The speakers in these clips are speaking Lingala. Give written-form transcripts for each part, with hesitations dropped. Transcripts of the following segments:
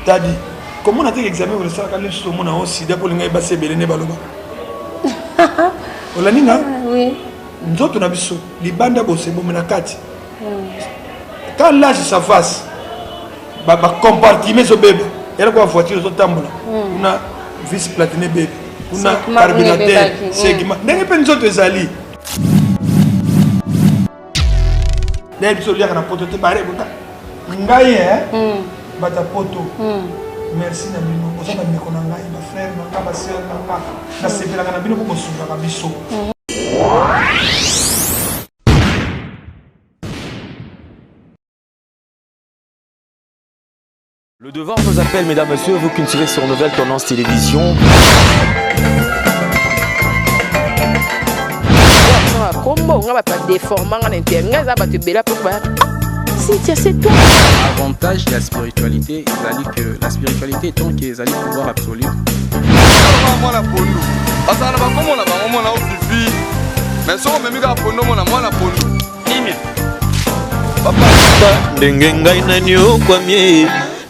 t'as dit comment on a été examiné pour le sac à l'île sur mon aussi pour les gars c'est belé baloba olaninga oui nzoto na biso libanda bosse bomena kati quand l'âge ça fasse ba compartiment zo bébé elle quoi voiture zo tambola on a vis platine bébé on a carburateur segment ndenge pe nzoto ezali d'ailleurs biso liaka na poto te bare bota ngai bata poto merci na bino ozaka meko na ngai ba frère na nga ba sœur na nga na sepelaka na bino ko bosunga biso. Le devoir nous appelle, mesdames, messieurs, vous qui nous suivez sur Nouvelle Tendance Télévision. L'avantage de la spiritualité, c'est que la spiritualité est tant qu'ils allaient pouvoir absolu.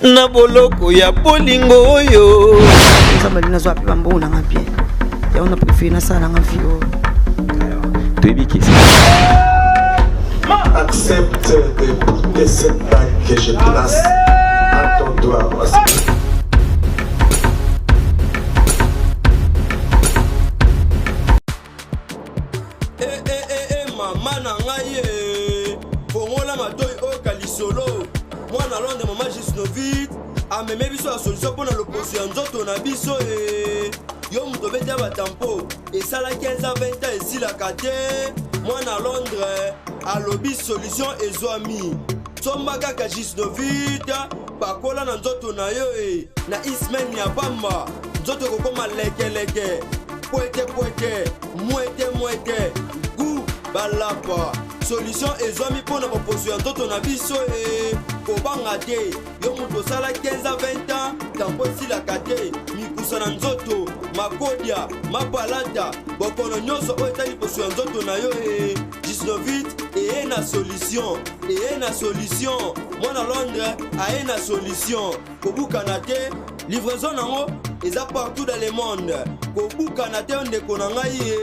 na boloko ya bolingo oyo nzambe nazwa pe bambona ngapie ya ona préféré na sala ngavio toyebiki accepte de cette bague que je place à ton doigt. Maman na ngai bongola matoi o kalisolo mwana londe mama Gisnovit ameme biso la solution pour l'opposition ya nzoto na biso yo muto beta batampo esala 15 à 20 ans esilaka te mwana Londres alobi solution ezwami somba kaka Gisnovit pakola na nzoto na yo na ismen ya pamba nzoto kokoma lekeleke poete mwete gu balapa solution ezwami mpona baposo ya nzoto na biso kobanga te yo moto osala 15 à 20 ans tampo esilaka te mikusa na nzoto makodia mapalata bokono nyonso oyo etali poso ya nzoto na yo Gisnovit eye na solution mwana Londres aye na solution kobukana te livraison nango eza partout dans le monde kobukana te ndeko na ngai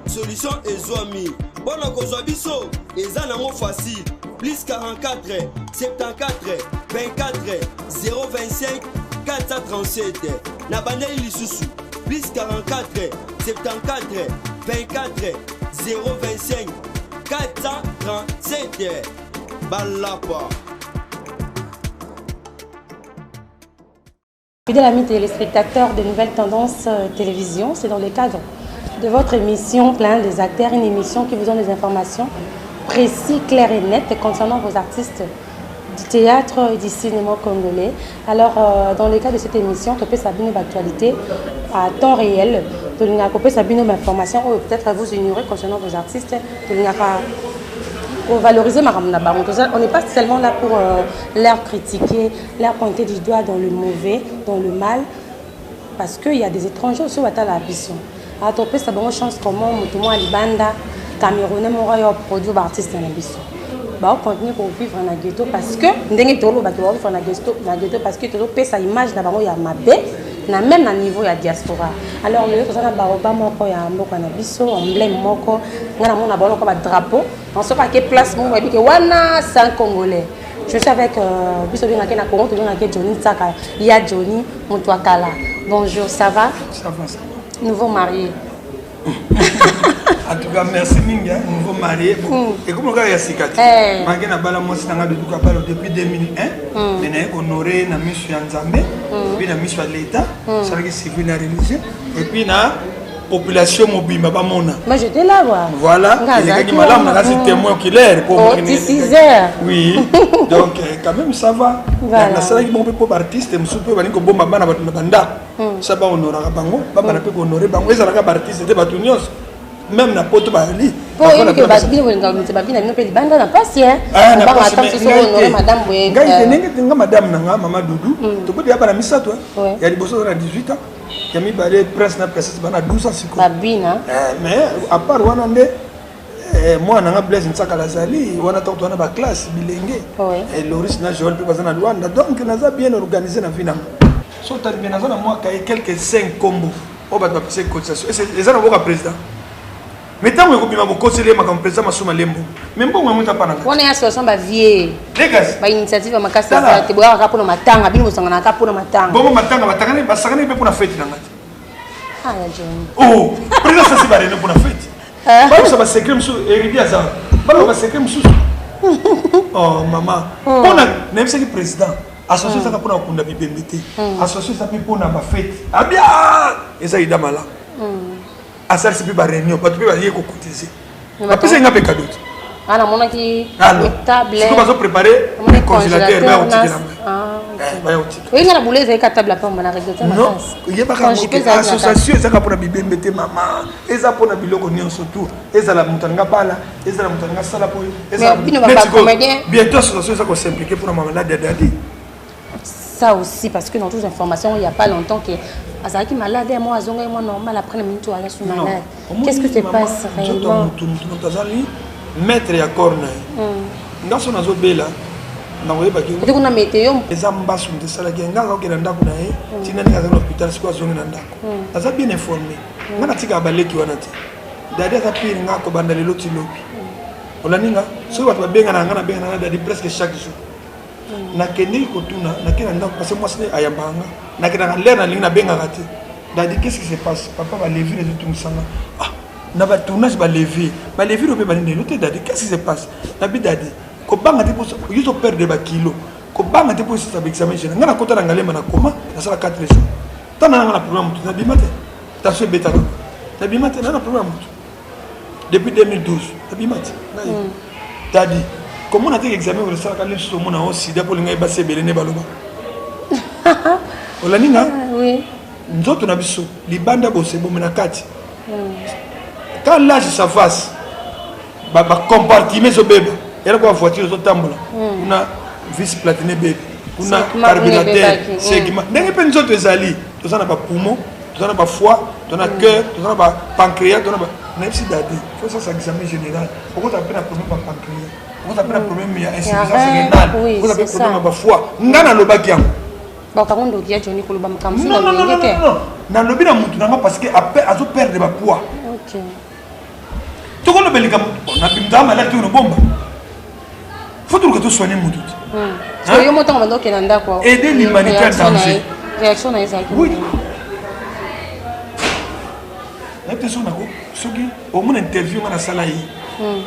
solution ezwami bona kozwa biso eza nango facile plus 44 74 24 025 437 na bandeli lisusu plus 44 74 24 025 437 balapa. Fidèles amis téléspectateurs de Nouvelles Tendances Télévision, c'est dans le cadre de votre émission Plein des acteurs, une émission qui vous donne des informations précises, claires et nettes concernant vos artistes du théâtre et du cinéma congolais. Alors, dans le cadre de cette émission, Topé Sabine d'actualité à temps réel, Topé Sabine d'informations, ou peut-être vous ignorer concernant vos artistes, pour valoriser ma ramna. On n'est pas seulement là pour leur critiquer, leur pointer du doigt dans le mauvais, dans le mal, parce qu'il y a des étrangers aussi qui ont la ambition. À Topé, ça donne chance comment tout le monde Libanda, Camerounais, mon royaume produit d'artistes en ambition. Bah, on continue pour vivre dans le ghetto parce que ndenge tolo ba vivre dans le ghetto parce que tolo paie sa image na bango ya mabe na même na niveau ya diaspora. Alors le ko sana baroba moko ya mboka na biso emblème moko ngana mona ba ko ba drapeau on se pas que place mo ba bi ke wana sans congolais. Je suis avec biso bien na Congo to bien avec Johnny Tsaka. Il y a Johnny Moutouakala. Bonjour, ça va? Ça va. Nouveau marié. En tout cas, merci Minga, nouveau marié. Et comme on a dit, je suis depuis 2001. Je suis honoré dans la mission Nzambe, puis dans la mission de l'État, c'est civil et religieux. Et puis dans la population mobile. Mais j'étais là, voilà. C'est témoin oculaire. Oh, 6 heures. Oui. Donc, quand même, ça va. Voilà. C'est que bon artiste, je suis un bon baba ça va honorer bango, papa na pe honorer bango, ezala ka artiste de batunios. Même na poto bali. Pour une que basbine ou ngam babina no pe banda na pasi hein. On va attendre ce soir honorer madame Boye. Ngai tenenge madame nanga mama Doudou. To podi ya bana misato hein. Ya liboso na 18 ans. Ya mi balé presse na presse bana 12 ans siko. Babina. Mais à part wana nde moi nanga Blaise Nsaka lazali wana to tona ba classe bilenge et Loris na Joël pe bazana Luanda donc naza bien organisé na vina so ta bien naza na moi kay quelques 5 combos o ba passer cotisation et les ana boka président mais tant que bima bokosele makam président masuma lembo même bon moi ta pana on est association ba vie degas ba initiative makasi ça te boya ka pona matanga bino sangana ka pona matanga bon matanga batangane basangane pe pona fête nanga ah ya John oh président ça c'est barene pona fête ba ça ba secret msu héritier ça ba secret msu oh maman on a même c'est le président associé ça pour na bibembete associé ça pour na ba fête ah bien et ça ida mala asal c'est ba réunion pas tu peux aller ko cotiser pas c'est nga pe cadeau ana mona ki table c'est comment préparer le congélateur ba otiki ba otiki oui ngala boulez avec table pa mona regretter ma non il y a pas association ça pour na bibembete maman et ça pour na biloko nyon surtout et ça la mutanga bala et ça la mutanga sala po et ça bientôt association ça ko s'impliquer pour maman la dadi ça aussi parce que dans toutes les informations il y a pas longtemps que Azaki malade et moi azonga moi normal après la minute où je suis malade qu'est-ce que se passe réellement maître ya corne ngaso nazo bela na oyeba ki peut-être qu'on météo ezamba sunde sala genga ko kenda ndako na ye tina ni kaza hôpital siko azonga na ndako aza bien informé ngana tika baleki wana te dadi ata pire ngako banda lelo tilopi olaninga so watu babenga na ngana benga na dadi presque chaque jour na kendi ko tuna na kena ndako parce que moi c'est ayambanga na kena l'air na linga benga raté dadi qu'est-ce qui se passe papa va lever les tout sanga ah na ba tournage ba lever robe ba ndelo te dadi qu'est-ce qui se passe na bi dadi ko banga te pour yuso perdre ba kilo ko banga te pour ça examen général ngana kota na ngalema na koma na sala 4 jours tana na problème na bimate ta se beta na bimate na problème depuis 2012 na bimate dadi comment on a fait l'examen pour le savoir quand les hommes ont aussi d'abord les gars passé belene baloba olaninga oui nzoto na biso libanda bose bomena kati quand l'âge ça fasse ba compartiment zo bébé elle quoi voiture zo tambola una vis platine bébé una carburateur segment ndenge pe nzoto ezali to sana ba poumon to sana ba foie to na cœur to sana ba pancréas to na ba même si dadi faut ça examen général pourquoi tu as pris un problème par pancréas vous avez un problème il y a insuffisance rénale vous avez un problème à foie ngana lobaki yango ba kamondo kia Johnny koloba makamsu non na lobi na mutu nanga parce que après azo perdre ba poids OK to ko lobelika na bimda malaki no bomba faut que tu soignes mutu parce que yo moto ngando ke nanda kwa aider l'humanité à danger réaction na ezaki oui na teso nako soki au mon interview ngana sala yi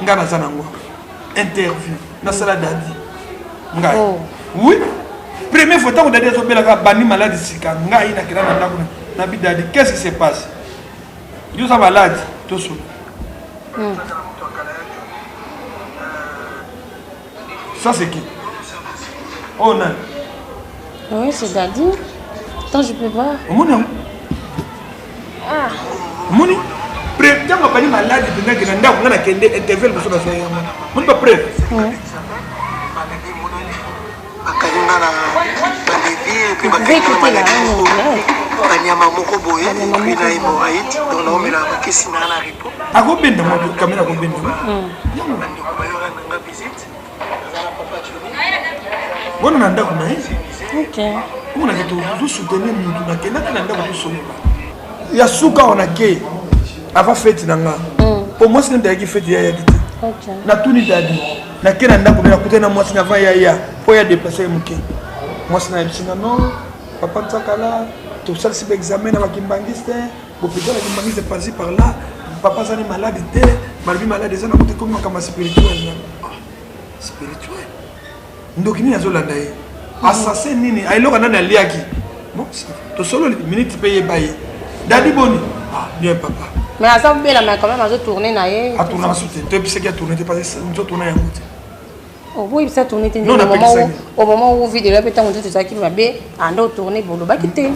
ngana zanangwa interview na sala dadi ngai oui première fois tant que dadi so bela ka bani malade sika ngai na kira na ndako na bi dadi qu'est-ce qui se passe yo sa malade to so ça c'est qui oh non oui c'est dadi attends je peux voir moni ah moni président va bani malade de ngana ndako ngana kende interview so na so ya moni pas prêt banyama moko boye epui na ye moaïd donc naomela bakesi naa na repo akobenda mo kamera akobenda bandeko bayora nanga visite aza na papa joni wana na ndako na ye OK omona ke tozosoutenir mutu nakendaki na ndako tosolola ya suka wana ke ava fete na nga po mwasi nendayaki fete yayaki te natuni dadi nake na ndako nakutani na mwasi na va yaya po ya déplace ye moke mwasi na yebisinga non papa nzakala tosalisi baexamen na bakimbangisi te bopita bakimbangisi par-ci par là papa azali malade te balobi malade eza na kote komi makambo spirituel spirituel ndoki nini azolanda ye assassin nini aeloko nani aliaki bon tosololi minute mpe yeba ye dadi boni bien papa mais aza bela mais quand même azo tourner na ye atourna masu te toyebisaki atourne te parce que nzotourna yango te oh oui ça tourner te au moment où vide là peut-être on dit ça qui va bien ando tourner bolo ba kité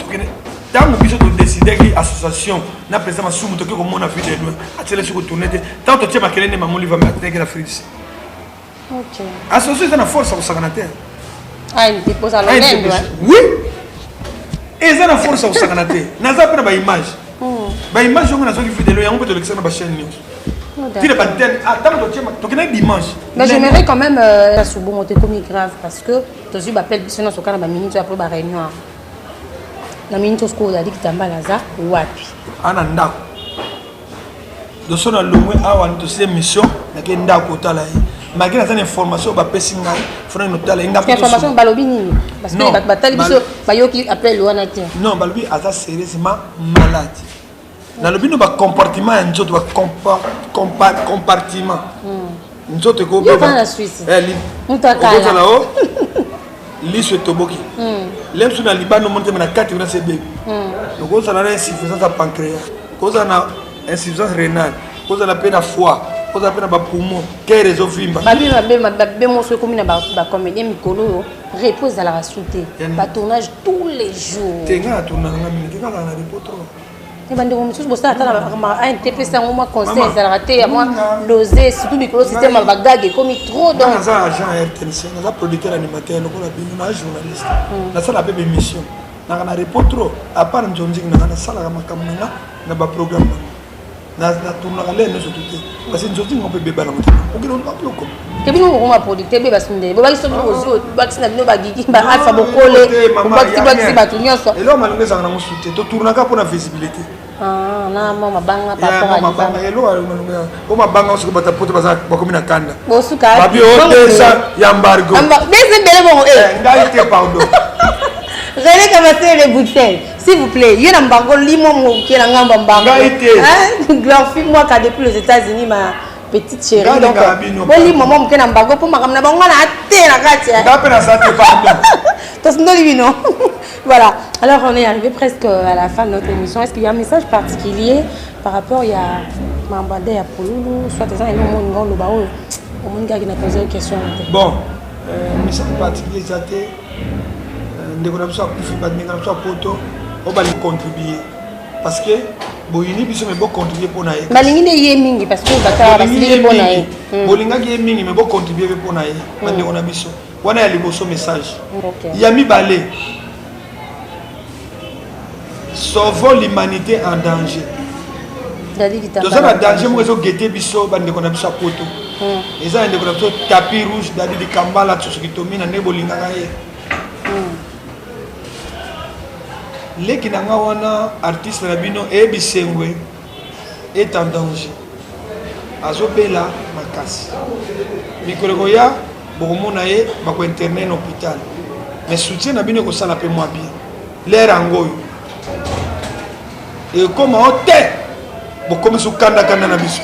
ntango biso todecidaki association na président masumu toke komona video loin atele siko tourne te ntango totie makele nde mamoli va mateke na frise OK association eza na force akosakana te ah il dépose à l'honnête oui eza na force akosakana te naza mpe na baimage baimage yango nazoki video yango mpe tolekisa na bachaîne nyonso Tu n'es pas tel. Attends, tu es dimanche. Mais j'aimerais quand même sous bon monter comme grave parce que tu as appelé sinon ce cas la minute tu as pris la réunion. La minute au score a dit que tu as mal à ça wapi. Ananda. De son alumni awa to ces mission na ke ndako tala yi. Malgré cette information ba pesinga fona no tala ndako. Information balobi nini parce que batali biso bayoki appel wana te. Non, balobi aza sérieusement malade. Dans le but de comportement, nous avons compartiment. Nous avons la Suisse. Nous avons toboki. L'aime sur la Liban, nous montons à 4 ans, c'est bébé. Donc, on a une insuffisance à pancréas, on a une insuffisance rénale, on a la peine à foie, on a la peine à poumon. Quelle raison fimba? Repose à la rassurité. Tournage tous les jours. Tu as un tournage, tu as un repos. Et ben de monsieur bossa attends un TP ça moi conseil ça raté à moi doser surtout micro système bagage comme trop donc dans un agent RTNC dans un producteur animateur le la bino na journaliste na ça la bébé mission na na report trop à part njonji na sala kama kamuna na ba programme na tourna les no surtout parce que njonji on peut bébé na moto ok on va plus comme que bino on va producteur bébé sunde bo ba so ozo vaccine bino ba gigi ba alpha bokole ba batu nyonso et là malonga ça na mo soutien to tourna ka pour la visibilité. Ah, na mama banga papa mama banga elo malonga o mabanga o sukubata poto baza bakomina kanda bo suka babi o desa ya embargo dese bele bon ngaite pardon René Kamassé les bouteilles s'il vous plaît yena mbango limo mo ki na ngamba mbango hein glorifie moi quand depuis les États-Unis ma petite chérie donc bon limo mo mke na mbango pour makamna bango na ate na kati ngape na ça te pardon voilà, alors on est arrivé presque à la fin de notre émission. Est-ce qu'il y a un message particulier par rapport à Mambadé à Pouloulou, soit des gens qui ont posé une question? Bon, message particulier, c'est que nous avons contribuer. Parce que Boyini biso me bo contribuer pour naïe. Malingine yé mingi parce que bata basili pour naïe. Bolinga yé mingi me bo contribuer pour naïe. Mande on a biso. Wana ya liboso message. Yami balé. Sauvons l'humanité en danger. Dans un danger, moi, je guetté biso, bande qu'on a biso poto. Et ça, on a biso tapis rouge, d'aller de Kambala, tout ce qui tombe dans les bolinga. Les qui n'ont pas artiste rabino et bisengwe est en danger. Azobela makasi. Mikorogoya, bokomonaye, bako internet hôpital. Mais soutien nabino ko sala pe moi bien. L'air angoyo. Et comme on t'est, bon comme sous kanda na biso.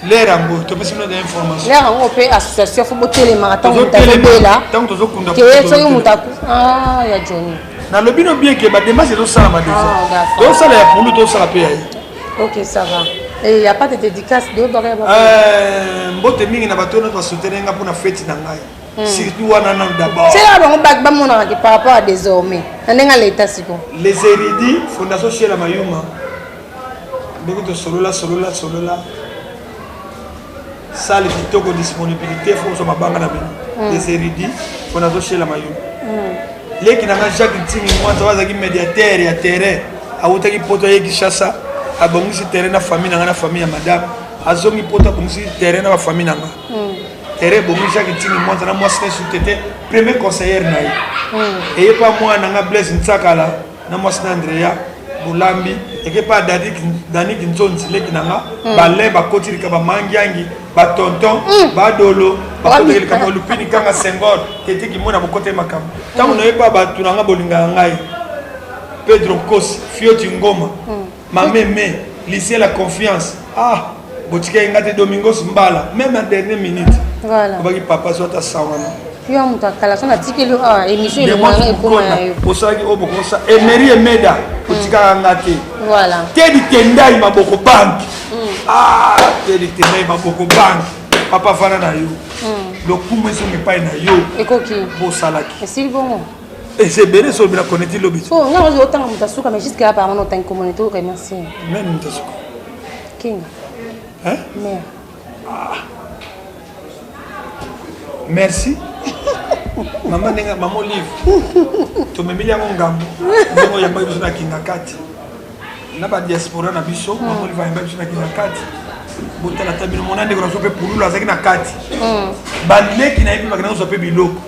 L'air angoyo, tu peux se donner des informations. L'air angoyo peut association faut botter les marathons de là. Tant que tu ah ya Johnny. Dans le bino bien que ba démarche do sala ma déjà. Do sala ya pour do sala pe. OK, ça va. Et il y a pas de dédicace de mbote mingi na bato na soutenir nga pour na fête na ngai. Surtout wana d'abord. C'est là ba mona par rapport à désormais. Ndenga l'état siko. Les érudits fondation chez la Mayuma. Beaucoup de solola. Ça les kitoko disponibilité faut so mabanga na bino. Les érudits fondation chez la Mayuma. Les qui n'ont Jacques Ntimi moi ça va qui médiateur ya terrain. Awutaki poto yeki chassa. Abongisi terrain na famille na famille ya madame. Azongi poto abongisi terrain na famille na nga. Terrain bongi Jacques Ntimi moi ça na moi c'est sous-tété premier conseiller na yi. Et pas moi na nga Blaise Ntsakala na moi c'est Andrea Bulambi et que pas Dani Kinzonzi les qui nanga balé ba kotirika ba mangiangi ba tonton ba dolo ba kotirika kama lupini kanga Senghor tete ki mona bokote makam. Tango na pas ba tunanga bolinga ngai. Pedro Kos Fioti Ngoma. Mameme lycée la confiance. Ah botika ngate Domingos Mbala même en dernière minute. Voilà. Baki papa soit à sawana. Yo mutakala sona tikeli ah émission le mwana ekoma yo. Posaki oboko sa Emery Emeda botika ngate. Voilà. Tedi Tendai maboko bank. Ah Tedi Tendai maboko bank. Papa fana na yo. Le kumu so ngepa na yo. Ekoki. Bo salaki. Et c'est bon. Et c'est bien sur la connecter lobby. So nga wazo otanga mutasuka mais jusqu'à par mon temps communauté ko merci. Même mutasuka. King. Hein? Mère. Merci. Maman nenga maman livre. To memili yango ngambo. Ngo yamba biso na kinga kati. Na ba diaspora na biso, maman livre yamba biso na kinga kati. botala tabino mona ndeko na sope pululu azaki na kati bandeki na yebi bakana sope biloko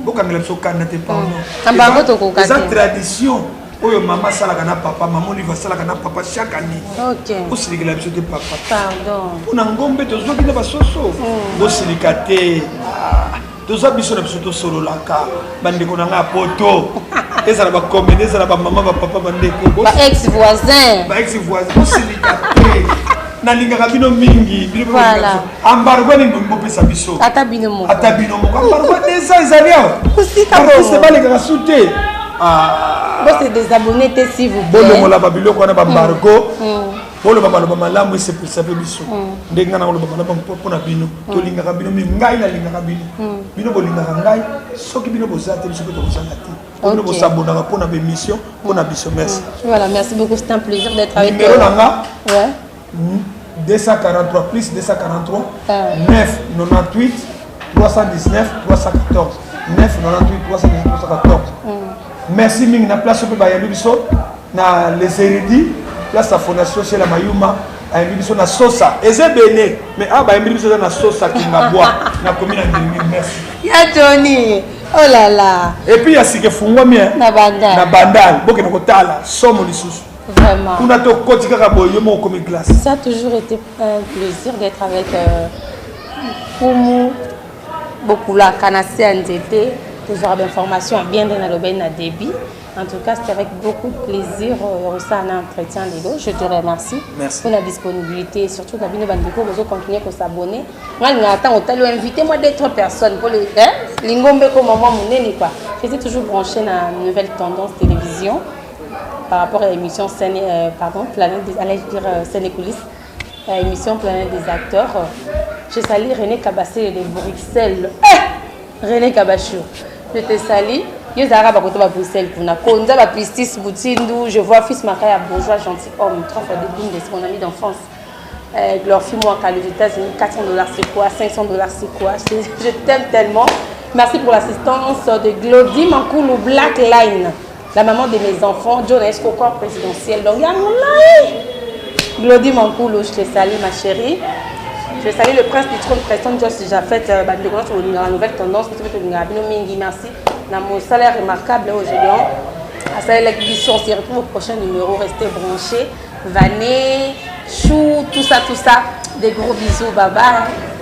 bokangela biso kanda te pardon eza tradition oyo mama asalaka na papa mama olive asalaka na papa chaque année bosilikela biso te papa mpona ngombe tozwaki na basoso bosilika te tozwa biso na biso tosololaka bandeko na nga poto ezala bakomene ezala bamama bapapa bandeko ba-ex voisin bosilika te nalingaka bino mingi ambargo nini bopesa biso ata bino moko ambargo desa ezali awa artiste balingaka su te bose désabonné te s'il vous plaît bolongola babiloko wana bambargo boloba baloba malamu esepelisa mpe biso ndenge nga na koloba malamu mpona bino tolingaka bino mi ngai nalingaka bino bino bolingaka ngai soki bino bozala te biso mpe tokozala te bino bosabonaka mpona bémission mpona biso merci voilà merci beaucoup c'est un plaisir d'être avec numéro na nga 243 plus 243 9 98 319 314 9 98 319 314 merci mingi na place mpe bayambi biso na les érudits place ya fondation chez la mayuma ayambi biso na sosa eza ebele mais awa bayambi biso eza na sosa kingabwa na komi na ndingi merci ya Tony oh là là et puis ya sika efungwami na bandal bokende kotala somo lisusu vraiment kuna tokoti kaka boye yo moko komi glace. Ça a toujours été un plaisir d'être avec Fumu Bokula Kanase Nzete, toujours d'informations bien dans le ben à débit. En tout cas, c'était avec beaucoup de plaisir ça un entretien les deux. Je te remercie pour la disponibilité et surtout la bino bandiko vous continuer à s'abonner. Moi, invitez-moi d'autres personnes pour les lingombe comme maman mon quoi. J'étais toujours branchée dans la nouvelle tendance télévision par rapport à l'émission Planète des allez dire scène et coulisses, émission Planète des acteurs. Je salue René Kabassé de Bruxelles. René Kabachou. Je te salue. Je zara ba koto ba Bruxelles pour na konza ba pistis Boutindu, je vois fils Makaya bourgeois gentilhomme, 3 fois de boum de mon ami d'enfance. Leur fille moi quand les États-Unis, $400 c'est quoi, $500 c'est quoi. Je t'aime tellement. Merci pour l'assistance de Glody Mankoulou Black Line, la maman de mes enfants, John Esco corps présidentiel. Donc Glody Mankoulou, je te salue ma chérie. Je salue le prince du trône Preston Joss déjà fait la nouvelle tendance, merci. Dans mon salaire remarquable aujourd'hui, à ça l'exhibition, on se retrouve au prochain numéro, restez branchés, Vané, Chou, tout ça, des gros bisous, bye bye.